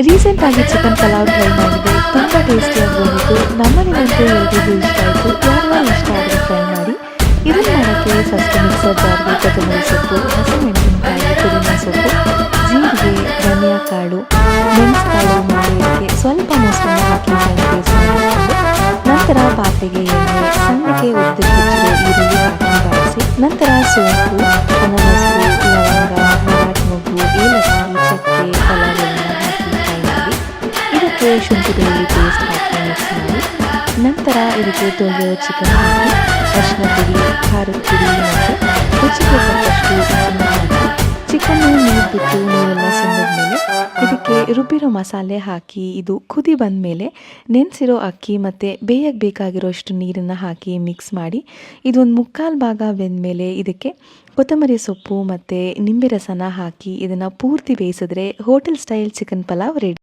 ರೀಸೆಂಟಾಗಿ chicken pulao try ಮಾಡಿದೆ. ತುಂಬ ಟೇಸ್ಟಿಯಾಗಿ ಬಂದಿತ್ತು. ನಮ್ಮನೇಲಂತೂ ಎಲ್ರಿಗೂ ಇಷ್ಟ ಆಯಿತು. ಯಾರ್ಯಾರು ಇಷ್ಟ ಆದರೆ ಟ್ರೈ ಮಾಡಿ. ಇದನ್ನು ಮಾಡೋಕ್ಕೆ ಫಸ್ಟ್ ಮಿಕ್ಸರ್ ಜಾರ್ಗೆ ಕೊತ್ತಂಬರಿ ಸೊಪ್ಪು, ಹಸಿಮೆಣಸಿನಕಾಯಿ, ಪುದೀನ ಸೊಪ್ಪು, ಜೀರಿಗೆ, ಧನಿಯಾ ಕಾಳು, ಮೆಣಸುಕಾಳು ಮಾಡಿ ಇದಕ್ಕೆ ಸ್ವಲ್ಪ ಮೊಸರನ್ನ ಹಾಕಿ ಪೇಸ್ಟ್ ಮಾಡಿಕೊಂಡು ನಂತರ ಪಾತ್ರೆಗೆ ಎಣ್ಣೆ, ಸಣ್ಣಕ್ಕೆ ಉದ್ದಿಟ್ಟಿರೋ ಈರುಳ್ಳಿ ಹಾಕಿ ಬಾಡಿಸಿ ನಂತರ ಸೋಂಪು, ಅನನಸು, ಲವಂಗ, ಮರಾಠಿ ಮೊಗ್ಗು, ಏಲಕ್ಕಿ, ಚಕ್ಕೆ, ಪಲಾವ್ ಎಲೆನ ಹಾಕಿ ಫ್ರೈ ಮಾಡಿ ಇದಕ್ಕೆ ಶುಂಠಿ ಬೆಳ್ಳುಳ್ಳಿ ಪೇಸ್ಟ್ ಹಾಕಿ ಮಿಕ್ಸ್ ಮಾಡಿ ನಂತರ ಇದಕ್ಕೆ ತೊಳೆದಿರೋ ಚಿಕನ್ ಹಾಕಿ ಅರಿಶಿನ ಪುಡಿ, ಖಾರದ ಪುಡಿ ಮತ್ತು ರುಚಿಗೆ ತಕ್ಕಷ್ಟು ಉಪ್ಪನ್ನು ಹಾಕಿ ಚಿಕನ್ನು ನೀರು ಬಿಟ್ಟು ನೀರೆಲ್ಲ ಸುಂದದ ಮೇಲೆ ಇದಕ್ಕೆ ರುಬ್ಬಿರೋ ಮಸಾಲೆ ಹಾಕಿ ಇದು ಕುದಿ ಬಂದ ಮೇಲೆ ನೆನೆಸಿರೋ ಅಕ್ಕಿ ಮತ್ತು ಬೇಯಕ್ಕೆ ಬೇಕಾಗಿರೋಷ್ಟು ನೀರನ್ನು ಹಾಕಿ ಮಿಕ್ಸ್ ಮಾಡಿ ಇದೊಂದು ಮುಕ್ಕಾಲು ಭಾಗ ಬೆಂದಮೇಲೆ ಇದಕ್ಕೆ ಕೊತ್ತಂಬರಿ ಸೊಪ್ಪು ಮತ್ತು ನಿಂಬೆ ರಸನ ಹಾಕಿ ಇದನ್ನು ಪೂರ್ತಿ ಬೇಯಿಸಿದ್ರೆ hotel style chicken pulao ready.